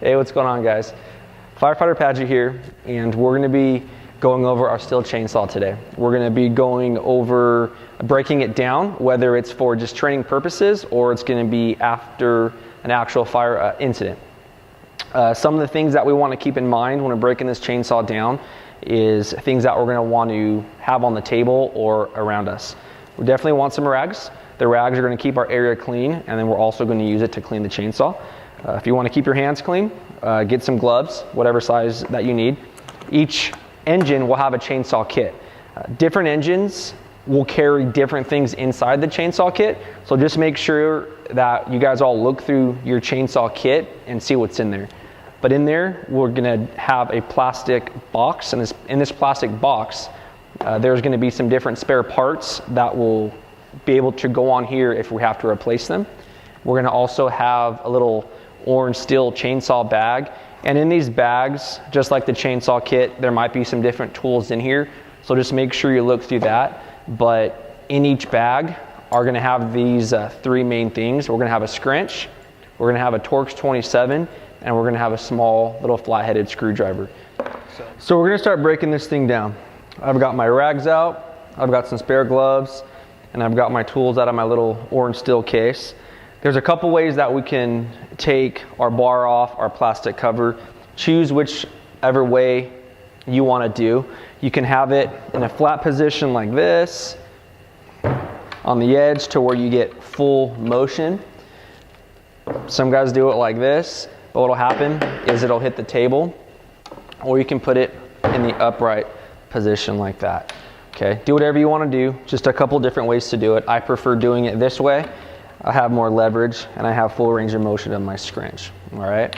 Hey, what's going on, guys? Firefighter Padgett here, and we're going to be going over our Stihl chainsaw today. We're going to be going over breaking it down, whether it's for just training purposes or it's going to be after an actual fire incident. Some of the things that we want to keep in mind when we're breaking this chainsaw down is things that we're going to want to have on the table or around us. We definitely want some rags. The rags are going to keep our area clean, and then we're also going to use it to clean the chainsaw. If you want to keep your hands clean, get some gloves, whatever size that you need. Each engine will have a chainsaw kit. Different engines will carry different things inside the chainsaw kit, so just make sure that you guys all look through your chainsaw kit and see what's in there. But in there, we're going to have a plastic box, and in this plastic box, there's going to be some different spare parts that will be able to go on here if we have to replace them. We're going to also have a little orange Stihl chainsaw bag, and in these bags, just like the chainsaw kit, there might be some different tools in here, so just make sure you look through that. But in each bag are going to have these three main things. We're going to have a scrunch, we're going to have a Torx 27, and we're going to have a small little flat-headed screwdriver. So we're going to start breaking this thing down. I've got my rags out, I've got some spare gloves, and I've got my tools out of my little orange Stihl case. There's a couple ways that we can take our bar off our plastic cover. Choose whichever way you want to do. You can have it in a flat position like this, on the edge to where you get full motion. Some guys do it like this, but what'll happen is it'll hit the table, or you can put it in the upright position like that. Okay, do whatever you want to do, just a couple different ways to do it. I prefer doing it this way. I have more leverage and I have full range of motion of my scrunch. All right,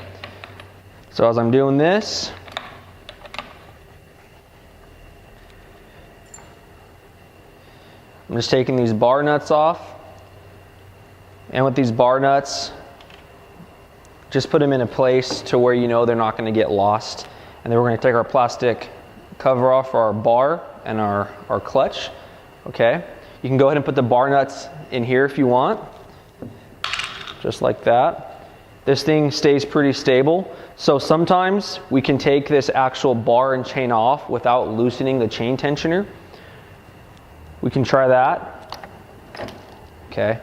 so as I'm doing this, I'm just taking these bar nuts off, and with these bar nuts, just put them in a place to where you know they're not going to get lost. And then we're going to take our plastic cover off our bar and our clutch. Okay, you can go ahead and put the bar nuts in here if you want, just like that. This thing stays pretty stable, so sometimes we can take this actual bar and chain off without loosening the chain tensioner. We can try that. Okay,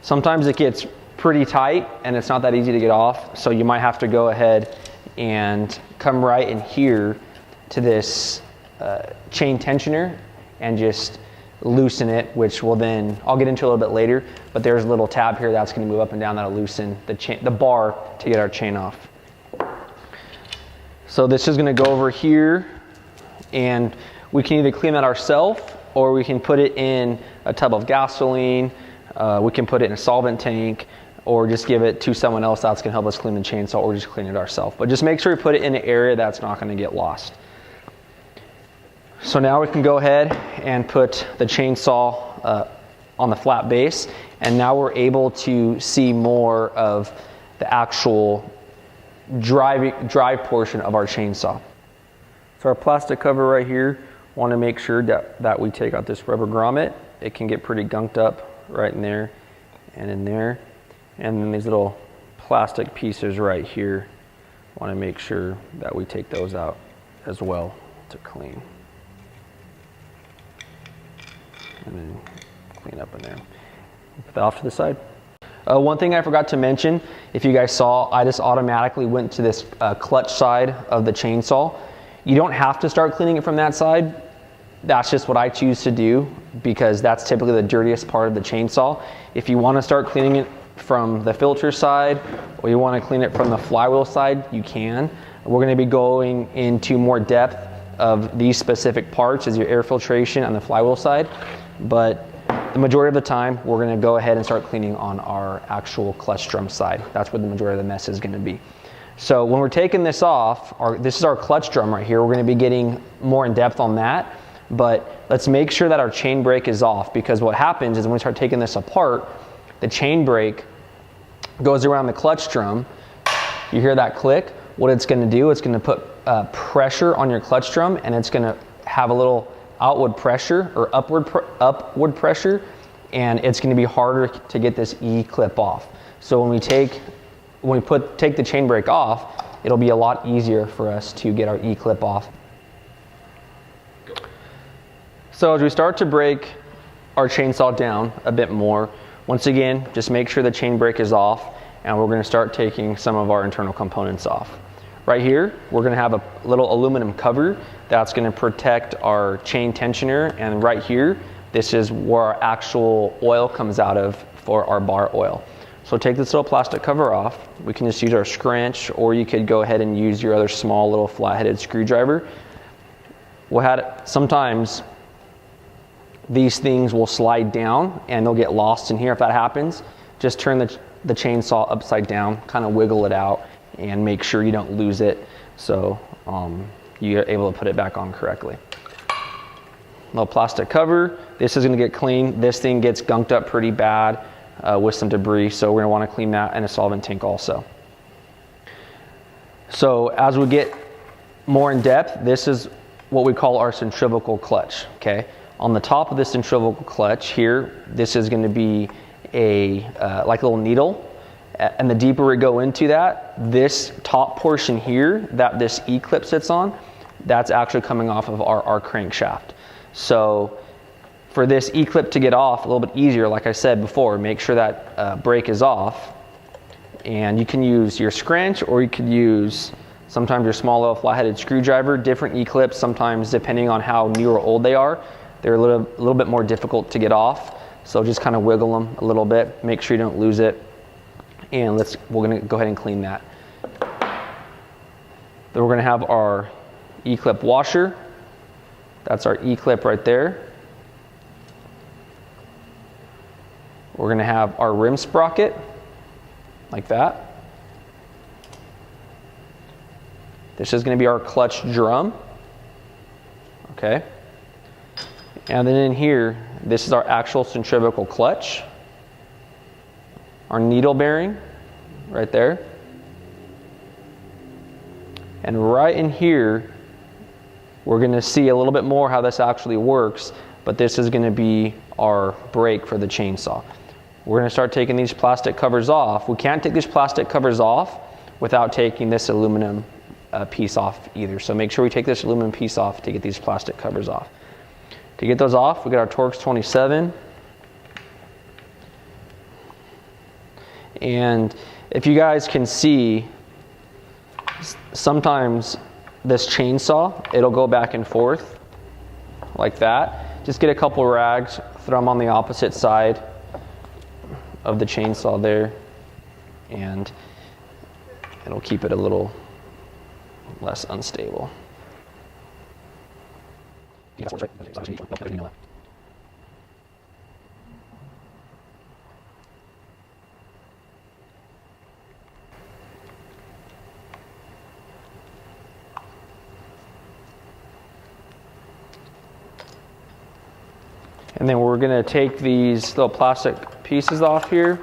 sometimes it gets pretty tight and it's not that easy to get off, so you might have to go ahead and come right in here to this chain tensioner and just loosen it, which will then, I'll get into a little bit later, but there's a little tab here that's going to move up and down that'll loosen the bar to get our chain off. So this is going to go over here, and we can either clean that ourselves or we can put it in a tub of gasoline, we can put it in a solvent tank, or just give it to someone else that's going to help us clean the chainsaw, or just clean it ourselves. But just make sure we put it in an area that's not going to get lost. So now we can go ahead and put the chainsaw on the flat base, and now we're able to see more of the actual drive portion of our chainsaw. So our plastic cover right here, want to make sure that we take out this rubber grommet. It can get pretty gunked up right in there and in there. And then these little plastic pieces right here, want to make sure that we take those out as well to clean. And then clean up in there. Put that off to the side. One thing I forgot to mention, if you guys saw, I just automatically went to this clutch side of the chainsaw. You don't have to start cleaning it from that side. That's just what I choose to do because that's typically the dirtiest part of the chainsaw. If you want to start cleaning it from the filter side, or you want to clean it from the flywheel side, you can. We're going to be going into more depth of these specific parts as your air filtration on the flywheel side, but the majority of the time we're going to go ahead and start cleaning on our actual clutch drum side. That's where the majority of the mess is going to be. So when we're taking this off, this is our clutch drum right here. We're going to be getting more in depth on that, but let's make sure that our chain brake is off, because what happens is when we start taking this apart, the chain brake goes around the clutch drum. You hear that click? What it's going to do, it's going to put pressure on your clutch drum, and it's going to have a little outward pressure or upward pressure, and it's going to be harder to get this E clip off. So when we take the chain brake off, it'll be a lot easier for us to get our E-clip off. So as we start to break our chainsaw down a bit more, once again, just make sure the chain brake is off, and we're going to start taking some of our internal components off. Right here, we're going to have a little aluminum cover that's going to protect our chain tensioner, and right here, this is where our actual oil comes out of for our bar oil. So take this little plastic cover off. We can just use our scrunch, or you could go ahead and use your other small little flat-headed screwdriver. Sometimes these things will slide down and they'll get lost in here. If that happens, just turn the chainsaw upside down, kind of wiggle it out, and make sure you don't lose it, so you're able to put it back on correctly. Little plastic cover. This is going to get clean. This thing gets gunked up pretty bad with some debris, so we're going to want to clean that in a solvent tank also. So as we get more in depth, this is what we call our centrifugal clutch. Okay, on the top of this centrifugal clutch here, this is going to be like a little needle, and the deeper we go into that, this top portion here that this E-clip sits on, that's actually coming off of our crankshaft. So for this E-clip to get off a little bit easier, like I said before, make sure that brake is off, and you can use your scrunch, or you could use sometimes your small little flat-headed screwdriver. Different E-clips, sometimes depending on how new or old they are, they're a little bit more difficult to get off. So just kind of wiggle them a little bit, make sure you don't lose it, and we're going to go ahead and clean that. Then we're going to have our E-clip washer. That's our E-clip right there. We're going to have our rim sprocket, like that. This is going to be our clutch drum. Okay. And then in here, this is our actual centrifugal clutch. Our needle bearing, right there. And right in here, we're going to see a little bit more how this actually works, but this is going to be our brake for the chainsaw. We're going to start taking these plastic covers off. We can't take these plastic covers off without taking this aluminum piece off either. So make sure we take this aluminum piece off to get these plastic covers off. To get those off, we got our Torx 27. And if you guys can see, sometimes this chainsaw, it'll go back and forth like that. Just get a couple rags, throw them on the opposite side of the chainsaw there, and it'll keep it a little less unstable. And then we're going to take these little plastic pieces off here.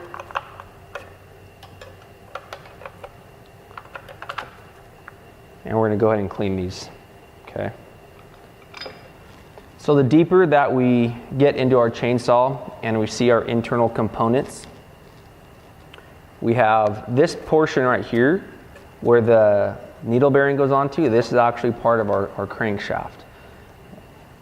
And we're going to go ahead and clean these. Okay. So the deeper that we get into our chainsaw and we see our internal components, we have this portion right here where the needle bearing goes onto. This is actually part of our crankshaft.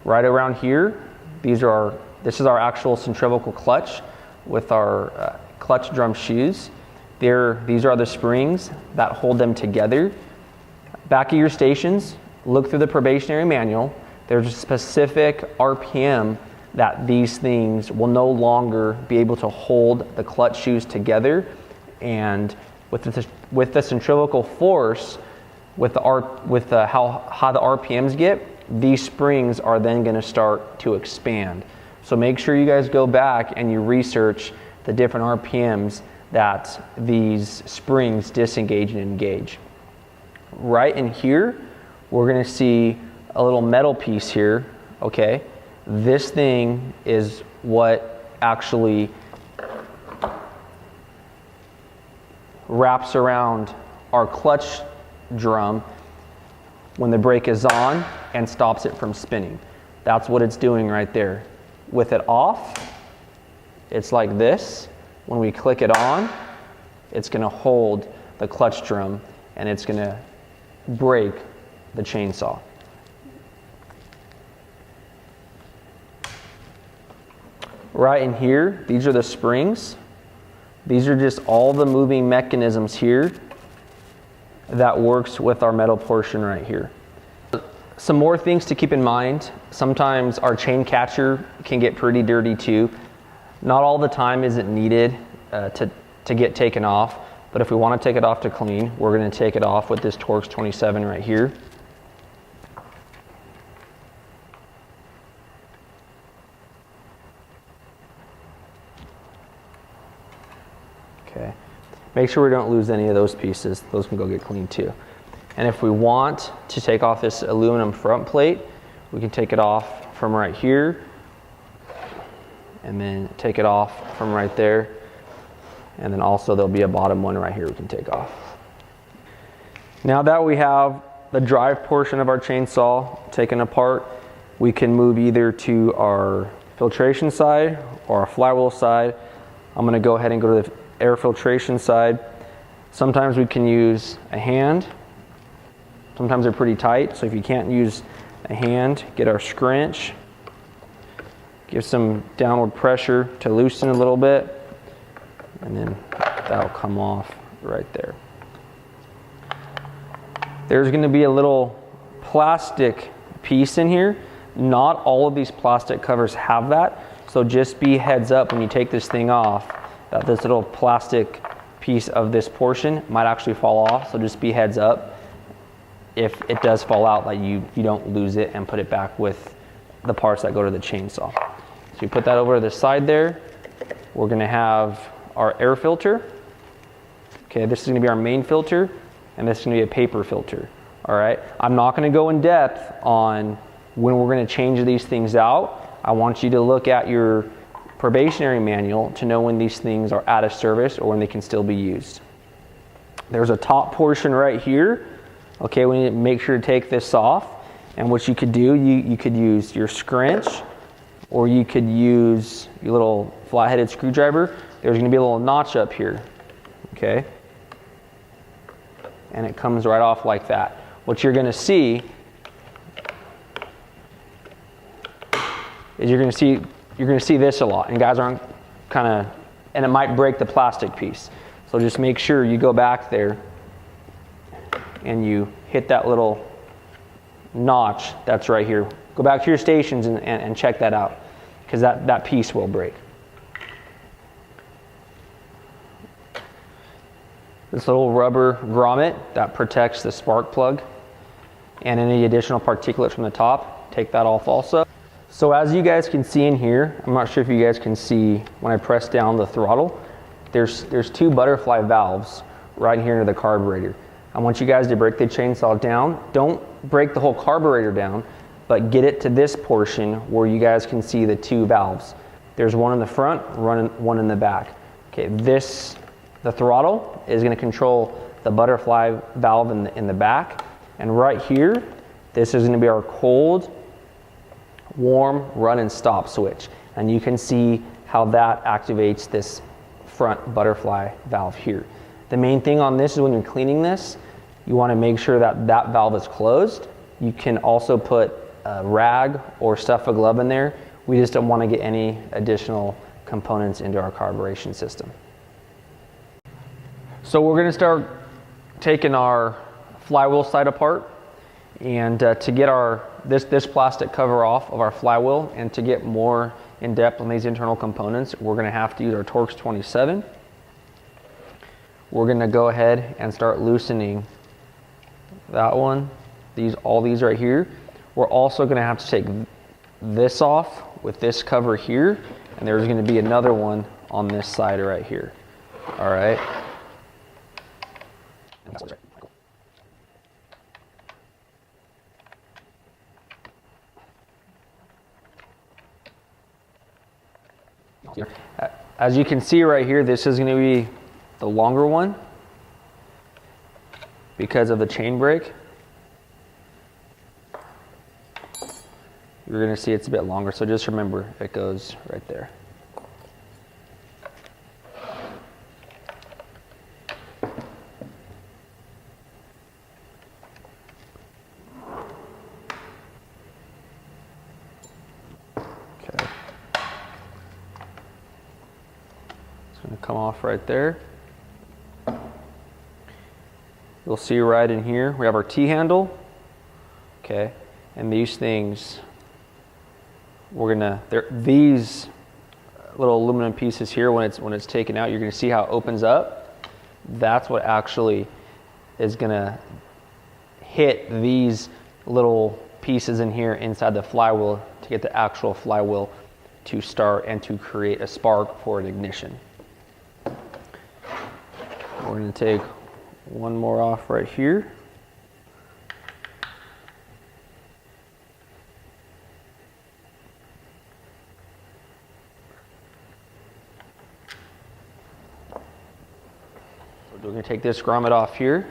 Right around here, this is our actual centrifugal clutch with our clutch drum shoes. These are the springs that hold them together. Back at your stations, look through the probationary manual. There's a specific RPM that these things will no longer be able to hold the clutch shoes together, and with the centrifugal force, how high the RPMs get, these springs are then going to start to expand. So make sure you guys go back and you research the different RPMs that these springs disengage and engage. Right in here, we're going to see a little metal piece here. Okay, this thing is what actually wraps around our clutch drum when the brake is on and stops it from spinning. That's what it's doing right there. With it off, it's like this. When we click it on, it's going to hold the clutch drum and it's going to break the chainsaw. Right in here, these are the springs. These are just all the moving mechanisms here that works with our metal portion right here. Some more things to keep in mind. Sometimes our chain catcher can get pretty dirty too. Not all the time is it needed to get taken off, but if we want to take it off to clean, we're going to take it off with this Torx 27 right here. Okay. Make sure we don't lose any of those pieces. Those can go get cleaned too. And if we want to take off this aluminum front plate, we can take it off from right here and then take it off from right there. And then also there'll be a bottom one right here we can take off. Now that we have the drive portion of our chainsaw taken apart, we can move either to our filtration side or our flywheel side. I'm gonna go ahead and go to the air filtration side. Sometimes we can use a hand. Sometimes they're pretty tight, so if you can't use a hand, get our scrunch. Give some downward pressure to loosen a little bit, and then that'll come off right there. There's going to be a little plastic piece in here. Not all of these plastic covers have that, so just be heads up when you take this thing off that this little plastic piece of this portion might actually fall off, so just be heads up if it does fall out, that you don't lose it and put it back with the parts that go to the chainsaw. So you put that over to the side there. We're gonna have our air filter. Okay, this is gonna be our main filter, and this is gonna be a paper filter, all right? I'm not gonna go in depth on when we're gonna change these things out. I want you to look at your probationary manual to know when these things are out of service or when they can still be used. There's a top portion right here. Okay, we need to make sure to take this off. And what you could do, you could use your scrunch, or you could use your little flat-headed screwdriver. There's gonna be a little notch up here, okay? And it comes right off like that. What you're gonna see is you're gonna see this a lot, and guys aren't and it might break the plastic piece. So just make sure you go back there and you hit that little notch that's right here. Go back to your stations and check that out, because that piece will break. This little rubber grommet that protects the spark plug and any additional particulates from the top, take that off also. So as you guys can see in here, I'm not sure if you guys can see when I press down the throttle, there's two butterfly valves right here into the carburetor. I want you guys to break the chainsaw down. Don't break the whole carburetor down, but get it to this portion where you guys can see the two valves. There's one in the front, one in the back. Okay, the throttle is gonna control the butterfly valve in the back. And right here, this is gonna be our cold, warm, run and stop switch. And you can see how that activates this front butterfly valve here. The main thing on this is when you're cleaning this, you want to make sure that that valve is closed. You can also put a rag or stuff a glove in there. We just don't want to get any additional components into our carburation system. So we're going to start taking our flywheel side apart, and to get this plastic cover off of our flywheel and to get more in depth on these internal components, we're going to have to use our Torx 27. We're going to go ahead and start loosening that one, all these right here. We're also going to have to take this off with this cover here, and there's going to be another one on this side right here. All right. As you can see right here, this is going to be the longer one because of the chain brake. You're going to see it's a bit longer, so just remember it goes right there. gonna come off right there. You'll see right in here, we have our T-handle, okay, and these things, these little aluminum pieces here, when it's taken out, you're gonna see how it opens up. That's what actually is gonna hit these little pieces in here inside the flywheel to get the actual flywheel to start and to create a spark for an ignition. We're going to take one more off right here. So we're going to take this grommet off here.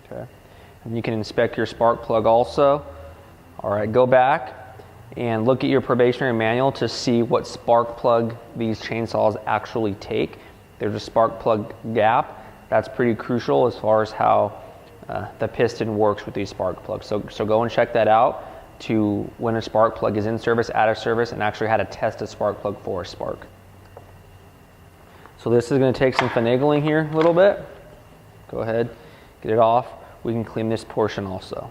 Okay. And you can inspect your spark plug also. All right, go back and look at your probationary manual to see what spark plug these chainsaws actually take. There's a spark plug gap. That's pretty crucial as far as how the piston works with these spark plugs. So go and check that out to when a spark plug is in service, out of service, and actually how to test a spark plug for a spark. So this is going to take some finagling here a little bit. Go ahead, get it off. We can clean this portion also.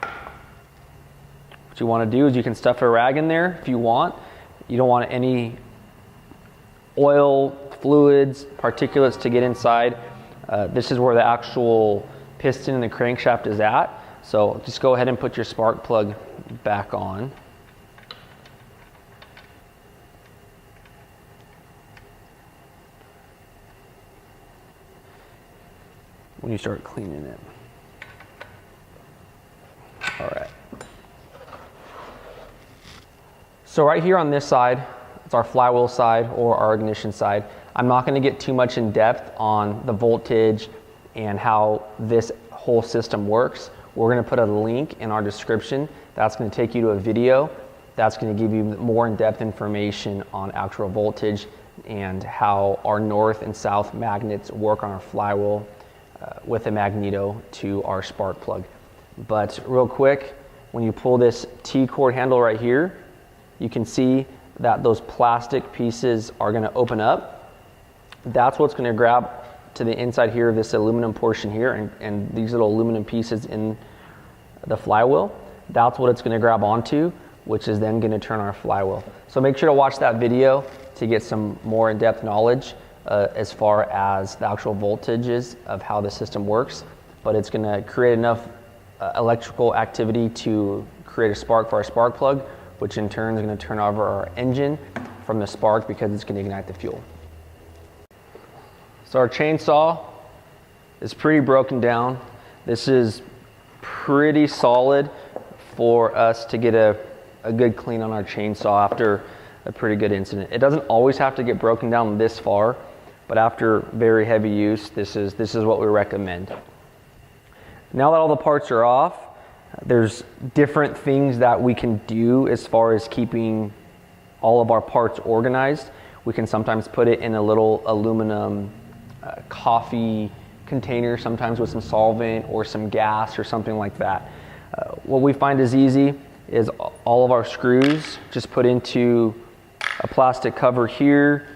What you want to do is you can stuff a rag in there if you want. You don't want any oil, fluids, particulates to get inside. This is where the actual piston and the crankshaft is at. So just go ahead and put your spark plug back on. When you start cleaning it. All right. So right here on this side, it's our flywheel side or our ignition side. I'm not going to get too much in depth on the voltage and how this whole system works. We're going to put a link in our description. That's going to take you to a video. That's going to give you more in-depth information on actual voltage and how our north and south magnets work on our flywheel with a magneto to our spark plug. But real quick, when you pull this T-cord handle right here, you can see that those plastic pieces are going to open up. That's what's going to grab to the inside here of this aluminum portion here, and these little aluminum pieces in the flywheel. That's what it's going to grab onto, which is then going to turn our flywheel. So make sure to watch that video to get some more in-depth knowledge as far as the actual voltages of how the system works. But it's going to create enough electrical activity to create a spark for our spark plug, which in turn is going to turn over our engine from the spark because it's going to ignite the fuel. So our chainsaw is pretty broken down. This is pretty solid for us to get a good clean on our chainsaw after a pretty good incident. It doesn't always have to get broken down this far, but after very heavy use, this is what we recommend. Now that all the parts are off, there's different things that we can do as far as keeping all of our parts organized. We can sometimes put it in a little aluminum coffee container, sometimes with some solvent or some gas or something like that. What we find is easy is all of our screws just put into a plastic cover here.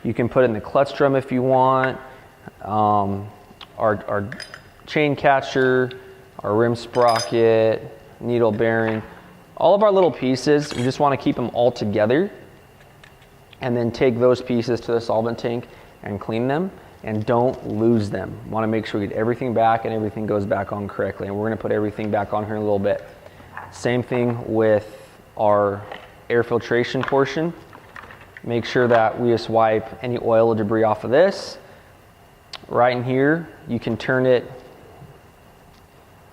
You can put it in the clutch drum if you want. Our chain catcher, our rim sprocket, needle bearing, all of our little pieces, we just want to keep them all together and then take those pieces to the solvent tank and clean them, and don't lose them. We want to make sure we get everything back and everything goes back on correctly, and we're going to put everything back on here in a little bit. Same thing with our air filtration portion. Make sure that we just wipe any oil or debris off of this. Right in here, you can turn it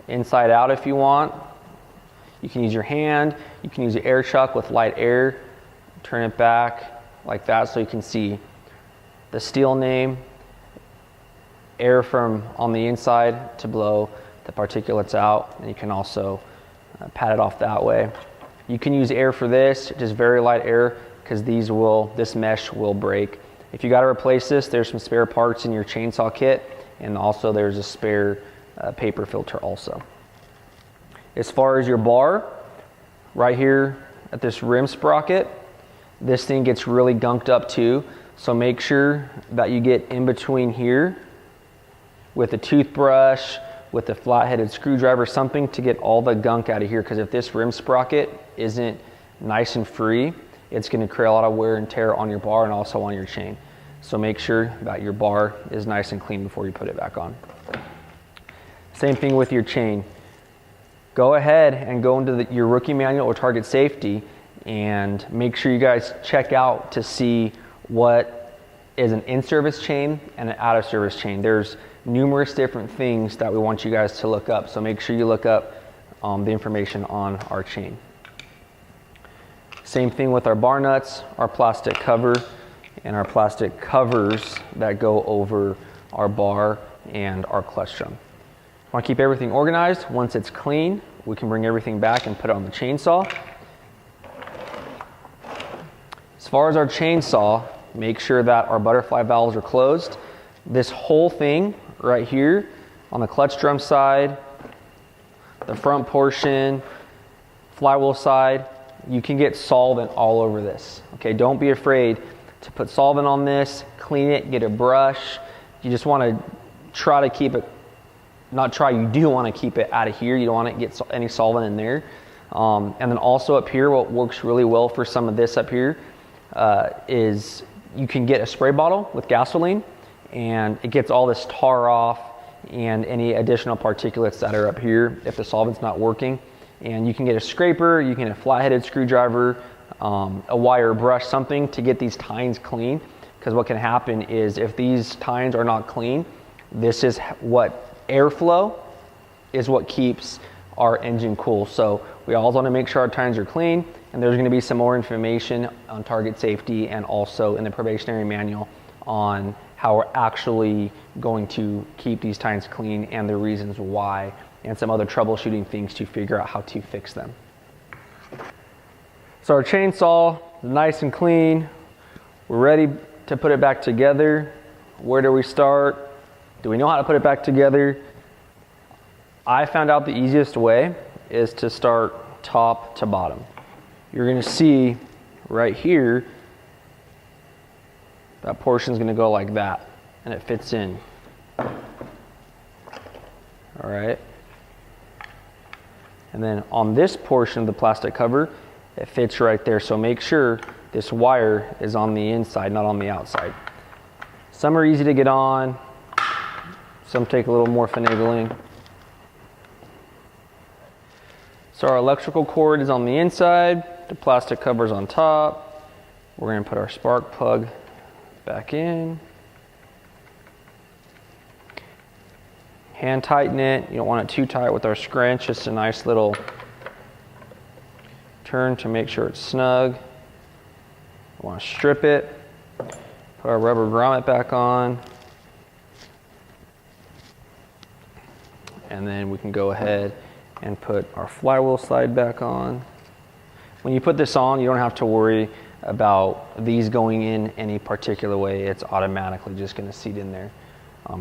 inside out if you want. You can use your hand, you can use the air chuck with light air, turn it back like that so you can see the Stihl name, air from on the inside to blow the particulates out, and you can also pat it off that way. You can use air for this, just very light air, because this mesh will break. If you got to replace this, there's some spare parts in your chainsaw kit, and also there's a spare paper filter also. As far as your bar, right here at this rim sprocket, this thing gets really gunked up too, so make sure that you get in between here with a toothbrush, with a flat-headed screwdriver, something to get all the gunk out of here, because if this rim sprocket isn't nice and free, it's going to create a lot of wear and tear on your bar and also on your chain. So make sure that your bar is nice and clean before you put it back on. Same thing with your chain. Go ahead and go into your rookie manual or target safety and make sure you guys check out to see what is an in-service chain and an out-of-service chain. There's numerous different things that we want you guys to look up, so make sure you look up the information on our chain. Same thing with our bar nuts, our plastic cover, and our plastic covers that go over our bar and our clutch drum. Want to keep everything organized. Once it's clean, we can bring everything back and put it on the chainsaw. As far as our chainsaw, make sure that our butterfly valves are closed. This whole thing right here on the clutch drum side, the front portion, flywheel side, you can get solvent all over this. Okay, don't be afraid to put solvent on this, clean it, get a brush. You just want to try to keep it, you do want to keep it out of here. You don't want to get any solvent in there. And then also up here, what works really well for some of this up here is you can get a spray bottle with gasoline, and it gets all this tar off and any additional particulates that are up here if the solvent's not working. And you can get a scraper, you can get a flat-headed screwdriver, a wire brush, something to get these tines clean, because what can happen is if these tines are not clean, this is what airflow is what keeps our engine cool. So we always want to make sure our tines are clean, and there's going to be some more information on target safety and also in the probationary manual on how we're actually going to keep these tines clean and the reasons why, and some other troubleshooting things to figure out how to fix them. So our chainsaw is nice and clean. We're ready to put it back together. Where do we start? Do we know how to put it back together? I found out the easiest way is to start top to bottom. You're going to see right here, that portion is going to go like that, and it fits in. All right. And then on this portion of the plastic cover, it fits right there. So make sure this wire is on the inside, not on the outside. Some are easy to get on. Some take a little more finagling. So our electrical cord is on the inside. The plastic cover is on top. We're going to put our spark plug back in. Hand tighten it. You don't want it too tight with our scrunch. Just a nice little turn to make sure it's snug. We want to strip it. Put our rubber grommet back on. And then we can go ahead and put our flywheel slide back on. When you put this on, you don't have to worry about these going in any particular way. It's automatically just going to seat in there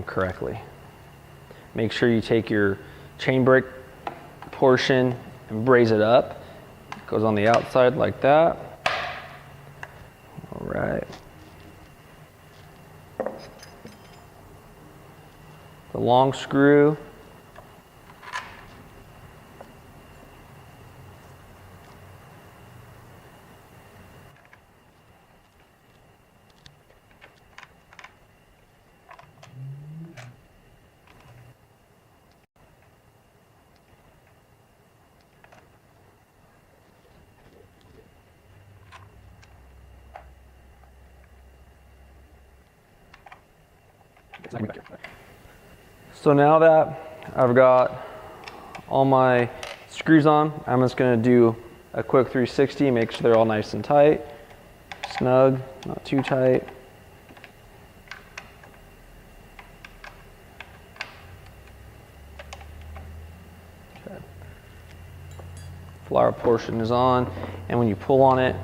correctly. Make sure you take your chain brake portion and braze it up. It goes on the outside like that. All right. The long screw. So now that I've got all my screws on, I'm just going to do a quick 360, make sure they're all nice and tight, snug, not too tight. flower portion is on, and when you pull on it,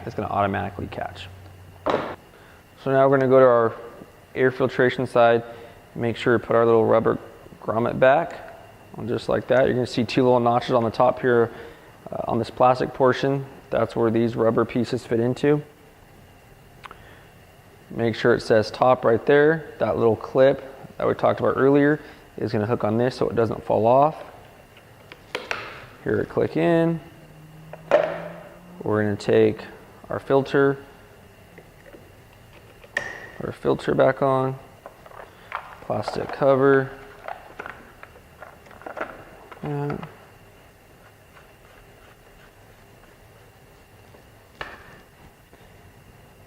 it's going to automatically catch. So now we're going to go to our air filtration side, make sure to put our little rubber grommet back on just like that. You're going to see two little notches on the top here on this plastic portion. That's where these rubber pieces fit into. Make sure it says top right there. That little clip that we talked about earlier is going to hook on this so it doesn't fall off. Here it click in. We're going to take our filter back on, plastic cover.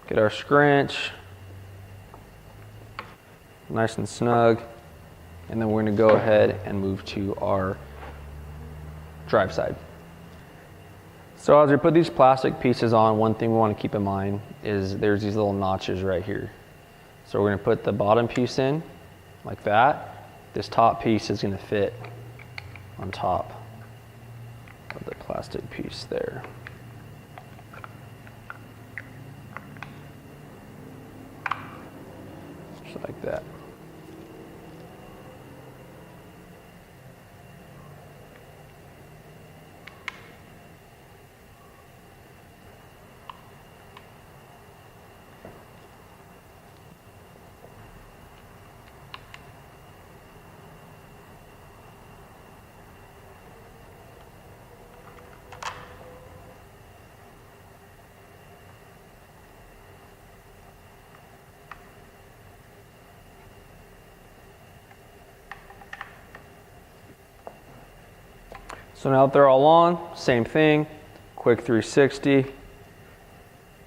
Get our scrunch nice and snug, and then we're going to go ahead and move to our drive side. So as we put these plastic pieces on, one thing we want to keep in mind is there's these little notches right here. So we're going to put the bottom piece in like that. This top piece is going to fit on top of the plastic piece there. Just like that. So now that they're all on, same thing, quick 360.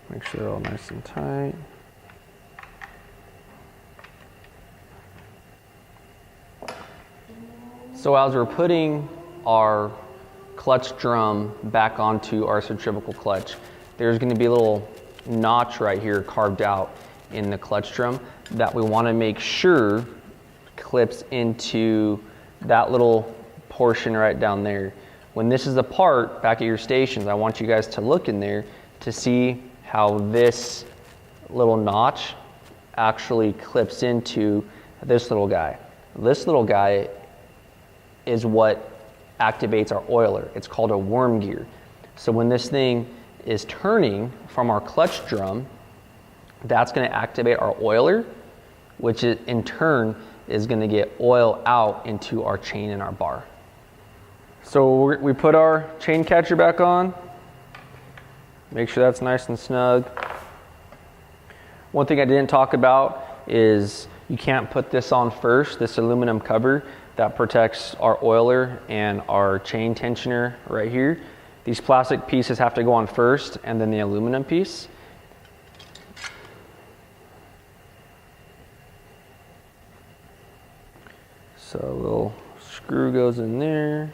Make sure they're all nice and tight. So as we're putting our clutch drum back onto our centrifugal clutch, there's going to be a little notch right here carved out in the clutch drum that we want to make sure clips into that little portion right down there. When this is apart back at your stations, I want you guys to look in there to see how this little notch actually clips into this little guy. This little guy is what activates our oiler. It's called a worm gear. So when this thing is turning from our clutch drum, that's going to activate our oiler, which in turn is going to get oil out into our chain and our bar. So we put our chain catcher back on. Make sure that's nice and snug. One thing I didn't talk about is you can't put this on first, this aluminum cover that protects our oiler and our chain tensioner right here. These plastic pieces have to go on first and then the aluminum piece. So a little screw goes in there.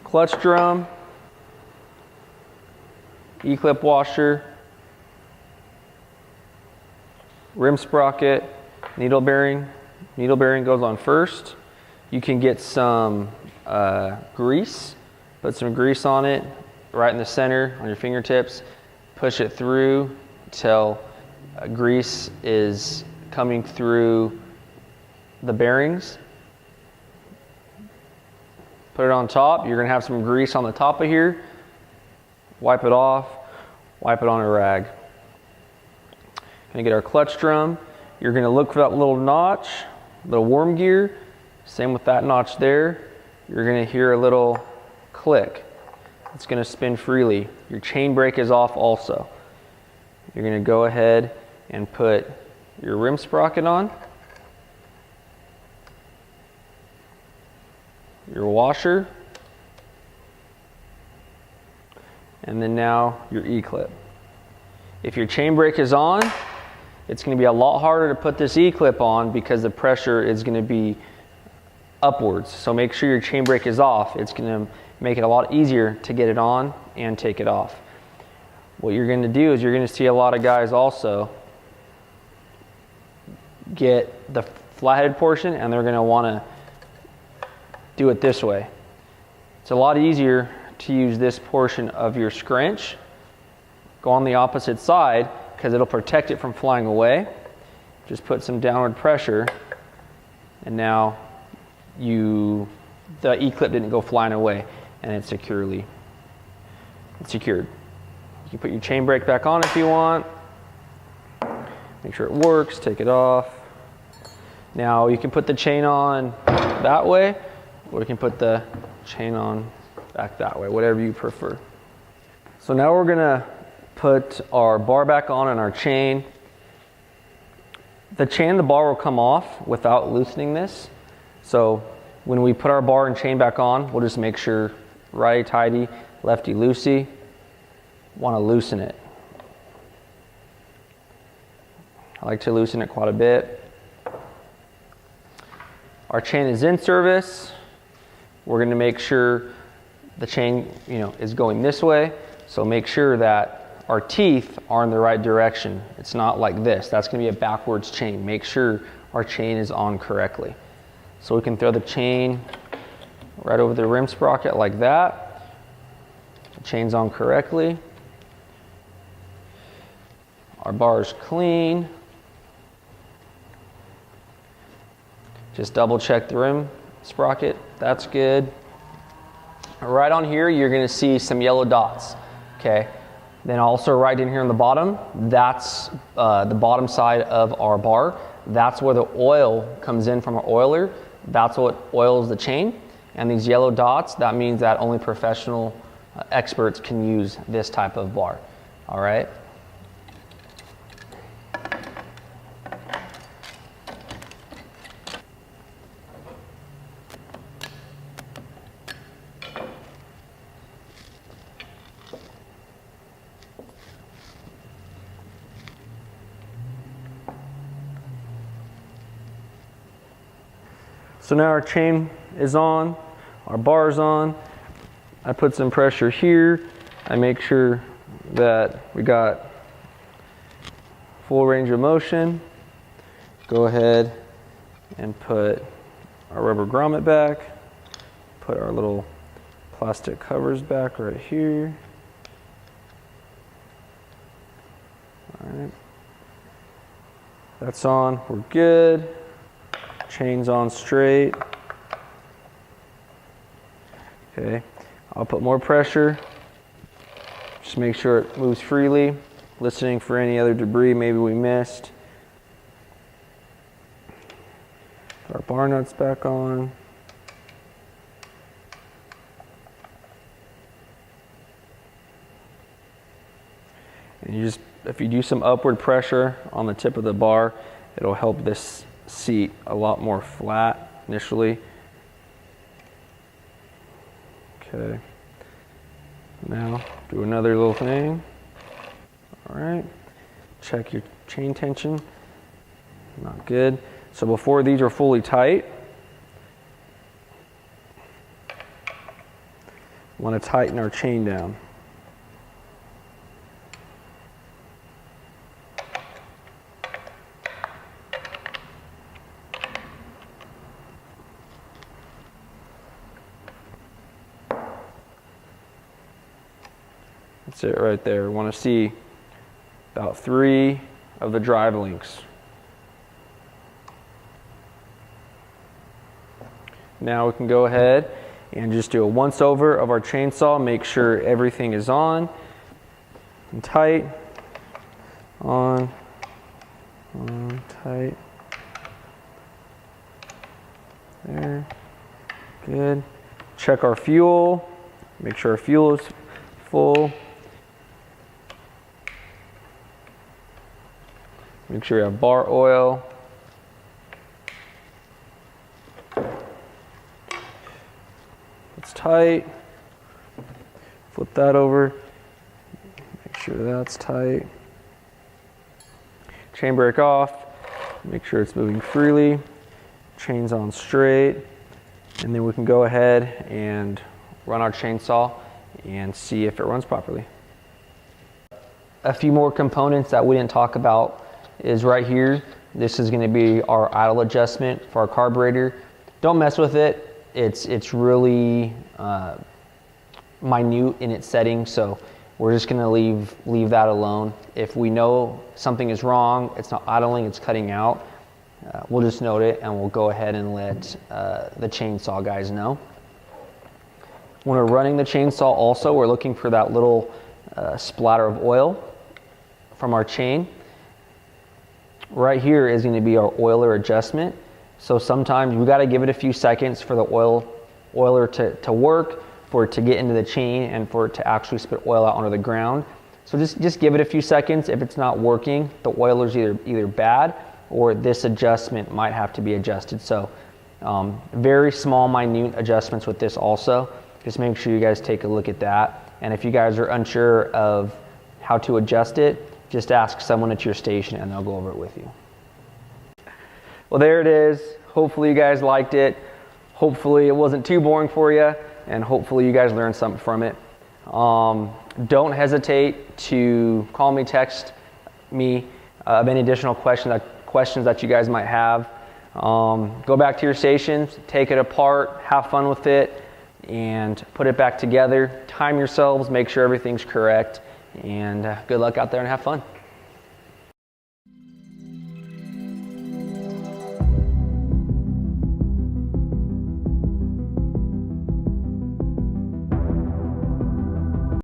Clutch drum, E-clip washer, rim sprocket, needle bearing. Needle bearing goes on first. You can get some grease, put some grease on it right in the center on your fingertips, push it through till grease is coming through the bearings. Put it on top. You're going to have some grease on the top of here. Wipe it off. Wipe it on a rag. Going to get our clutch drum. You're going to look for that little notch, little worm gear. Same with that notch there. You're going to hear a little click. It's going to spin freely. Your chain brake is off also. You're going to go ahead and put your rim sprocket on. Your washer, and then now your E-clip. If your chain brake is on, it's going to be a lot harder to put this E-clip on because the pressure is going to be upwards. So make sure your chain brake is off. It's going to make it a lot easier to get it on and take it off. What you're going to do is you're going to see a lot of guys also get the flathead portion and they're going to want to do it this way. It's a lot easier to use this portion of your scrunch. Go on the opposite side because it'll protect it from flying away. Just put some downward pressure and now the E-clip didn't go flying away and it's secured. You can put your chain brake back on if you want. Make sure it works, take it off. Now you can put the chain on that way, or you can put the chain on back that way, whatever you prefer. So now we're gonna put our bar back on and our chain. The chain and the bar will come off without loosening this. So when we put our bar and chain back on, we'll just make sure righty tighty, lefty loosey. Want to loosen it. I like to loosen it quite a bit. Our chain is in service. We're going to make sure the chain, is going this way. So make sure that our teeth are in the right direction. It's not like this. That's going to be a backwards chain. Make sure our chain is on correctly. So we can throw the chain right over the rim sprocket like that. The chain's on correctly. Our bar is clean. Just double check the rim sprocket. That's good. Right on here, you're going to see some yellow dots. Okay. Then also right in here on the bottom, that's the bottom side of our bar. That's where the oil comes in from our oiler. That's what oils the chain. And these yellow dots, that means that only professional experts can use this type of bar. All right. So now our chain is on, our bar is on. I put some pressure here. I make sure that we got full range of motion. Go ahead and put our rubber grommet back. Put our little plastic covers back right here. All right. That's on, we're good. Chain's on straight. Okay, I'll put more pressure. Just make sure it moves freely. Listening for any other debris maybe we missed. Put our bar nuts back on. And if you do some upward pressure on the tip of the bar, it'll help this seat a lot more flat initially. Okay. Now do another little thing. All right. Check your chain tension. Not good. So before these are fully tight, we want to tighten our chain down. That's it right there. We want to see about 3 of the drive links. Now we can go ahead and just do a once over of our chainsaw. Make sure everything is on and tight. On, tight. There. Good. Check our fuel. Make sure our fuel is full. Make sure you have bar oil. It's tight. Flip that over. Make sure that's tight. Chain brake off. Make sure it's moving freely. Chain's on straight. And then we can go ahead and run our chainsaw and see if it runs properly. A few more components that we didn't talk about is right here. This is going to be our idle adjustment for our carburetor. Don't mess with it. It's really minute in its setting, so we're just going to leave that alone. If we know something is wrong, it's not idling, it's cutting out, we'll just note it and we'll go ahead and let the chainsaw guys know. When we're running the chainsaw also, we're looking for that little splatter of oil from our chain. Right here is going to be our oiler adjustment. So sometimes we got to give it a few seconds for the oiler to work, for it to get into the chain, and for it to actually spit oil out onto the ground. So just give it a few seconds. If it's not working, the oiler's either bad or this adjustment might have to be adjusted. So very small, minute adjustments with this also. Just make sure you guys take a look at that. And if you guys are unsure of how to adjust it, just ask someone at your station and they'll go over it with you. Well, there it is. Hopefully you guys liked it. Hopefully it wasn't too boring for you, and hopefully you guys learned something from it. Don't hesitate to call me, text me of any additional questions that you guys might have. Go back to your stations, take it apart, have fun with it, and put it back together. Time yourselves, make sure everything's correct, and good luck out there and have fun.